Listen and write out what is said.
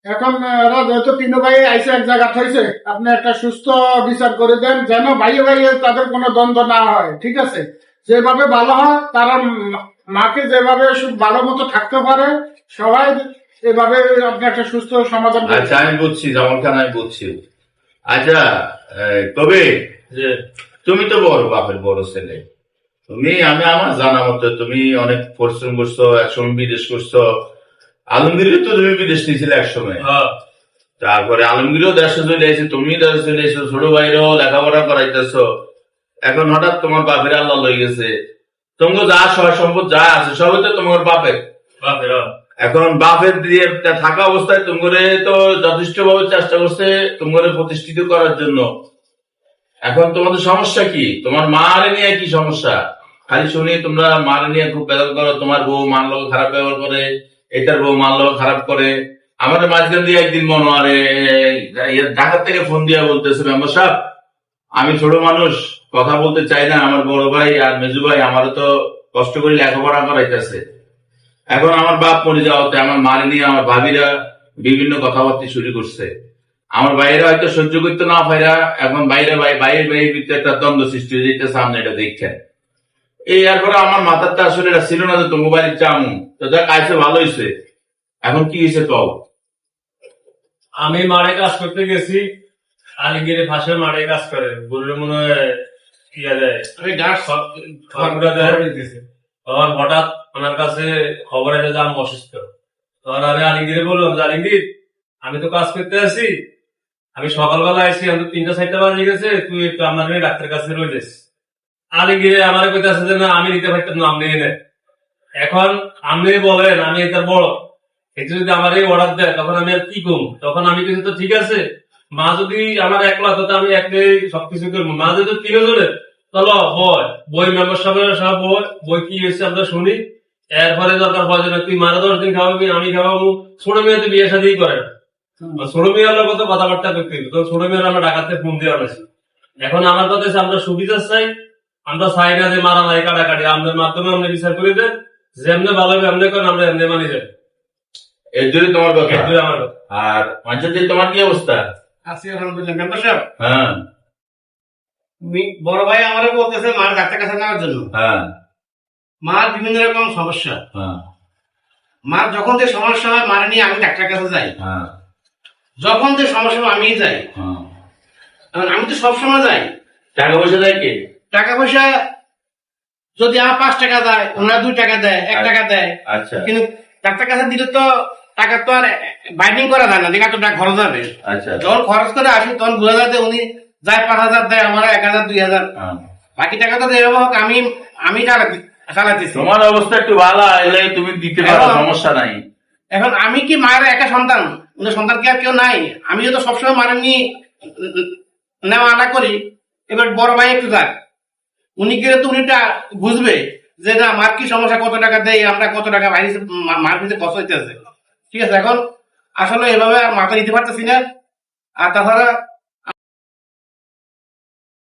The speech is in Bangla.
এখন ওরা যেহেতু তিন ভাই আইসে এক জায়গা হয়েছে, আপনি একটা সুস্থ বিচার করে দেন যেন ভাইয়ে ভাইয়ে তাদের কোনো দ্বন্দ্ব না হয়। ঠিক আছে, যেভাবে ভালো হয় তারা মাকে যেভাবে ভালো মতো থাকতে পারে সবাই এভাবে আপনি একটা সুস্থ সমাধান করে আচ্ছা আমি বুঝছি, জামাল খান আমি বুঝছি। আচ্ছা তবে যে তুমি তো বড় বাপের বড় ছেলে, আমি আমার জানা মতো তুমি অনেক পরিশ্রম করছো, একসময় বিদেশ করছো। আলমগীরও তো তুমি বিদেশ নিয়েছিলে একসময়, তারপরে আলমগীরও দেশে চলে এসে, তুমি দেশে চলে এসেছো, ছোট ভাইরাও লেখাপড়া করাইতেছো। এখন হঠাৎ তোমার বাপের আল্লাহ লয়ে গেছে, তোমাকে যা সহায় সম্পদ যা আছে সবই তো তোমার বাপের। এখন বাপের দিয়ে থাকা অবস্থায় তোমারে তো যথেষ্ট ভাবে চেষ্টা করছে তোমারে প্রতিষ্ঠিত করার জন্য। এখন তোমাদের সমস্যা কি? তোমার মারে নিয়ে কি সমস্যা? খালি শুনি তোমরা মারে নিয়ে খুব বেদল করো, তোমার বউ মান লোক খারাপ ব্যবহার করে, এটার বউ মান লোক খারাপ করে। আমাদের মাঝখান দিয়ে একদিন মনোয়ারে ঢাকা থেকে ফোন দিয়ে বলতেছে, মেম্বার সাহেব আমি ছোট মানুষ, কথা বলতে চাই না, আমার বড় ভাই আর মেজু ভাই আমারও তো কষ্ট করে লেখাপড়া করাইতেছে। এখন আমার বাপ মরে যাওয়াতে আমার মারে নিয়ে আমার ভাবিরা বিভিন্ন কথাবার্তা শুরু করছে। আমার বাইরে হয়তো সহ্য করতে না পাইরা এখন বাইরে বাইরের ভিতরে একটা দ্বন্দ্ব সৃষ্টি হয়ে যেতে সামনে, এটা দেখছেন। এই এরপরে আমার মাথারটা আসলে এটা ছিল না যে তো মোবাইল চামু, তো যাক আইসে ভালো হয়েছে। এখন কি হয়েছে কও? আমি মাঠে কাজ করতে গেছি, আলিগিরে ফাঁসে মাঠে কাজ করে বললে মনে হয় ইয়া দেয় তখন হঠাৎ ওনার কাছে খবর এলো যে আমি অসুস্থ। তখন আমি আলিগিরে বললাম যে আলিগির আমি তো কাজ করতে আছি, আমি সকালবেলা আসি, আমি তো 3টা-4টা বাজে গেছে, তুই একটু আমার মেয়ে ডাক্তারের কাছে রইলিস। আলিগিরে আমার কথা আছে যে না আমি নিতে পারতাম না, আপনি নেন। এখন আপনি বলেন আমি এটা বড়, এটা যদি আমার এই অর্ডার দেয় তখন আমি আর কি করবো? তখন আমি কিছু তো ঠিক আছে, মা যদি আমার একলা তো আমি একলাই সবকিছু করবো। মা যদি 3জনের চলো বই মেম্বার সাহেবের সব বই কি হয়েছে আমরা শুনি, এরপরে দরকার হয় না তুই মারা 10 দিন খাওয়াবি, আমি খাওয়াবো। ছোট মেয়ে তো বিয়ে শাদী করে না, ছোট মেয়ের লোক তো কথাবার্তা করতে হবে, তো ছোট মেয়ের আমরা ডাকাতে ফোন দিয়ে আনাছি। এখন আমার কথা হচ্ছে আমরা সুবিধা চাই, আমরা চাই না যে মারামারি কাটাকাটি, আমাদের মাধ্যমে আমরা বিচার করে দেন, যেমনি ভালো হবে এমনি করেন, আমরা এমনি মানি যাবো। এর জন্য তোমার কথা। এর জন্য আমার কথা। আর পঞ্চায়েত তোমার কি অবস্থা? আছি আলহামদুলিল্লাহ। মেম্বার সাহেব, হ্যাঁ বড় ভাই আমারে বলতেছে মার ডাক্তার কাছে নেওয়ার জন্য। হ্যাঁ মার বিভিন্ন রকম সমস্যা, হ্যাঁ মার যখন যে সমস্যা হয় মারে নিয়ে আমি ডাক্তার কাছে যাই, হ্যাঁ যখন যে সমস্যা হয় আমিই যাই। হ্যাঁ। এখন আমি তো সবসময় যাই। টাকা পয়সা দেয় কে? টাকা পয়সা যদি আমার 5 টাকা দেয়, ওনারা 2 টাকা দেয়, 1 টাকা দেয়। আচ্ছা কিন্তু ডাক্তার কাছে দিলে তো টাকা তো আর বাইন্ডিং করা যায় না, দেখা তো টাকা খরচ হবে। আচ্ছা যখন খরচ করে আসি তখন বোঝা যায় যে উনি যায় 5,000 দেয়, আমার 1,000 2,000, হ্যাঁ। বাকি টাকা তো যেভাবে হোক আমি চালাতেছি। তোমার অবস্থা একটু ভালো, এলে তুমি দিতে পারো, সমস্যা নাই। এখন আমি কি মায়ের একা সন্তান? উনি সন্তান কি আর কেউ নাই? আমিও তো সবসময় মারে নিয়ে নেওয়া আনা করি। এবার বড় ভাই একটু যাক, উনি গেলে তো উনিটা বুঝবে যে না মার কি সমস্যা, কত টাকা দেয়, আমরা কত টাকা বাইরে মার পিছিয়ে কষ্ট হইতেছে। ঠিক আছে, এখন আসলে এভাবে আর মাথা দিতে পারতেছি না। আর তাছাড়া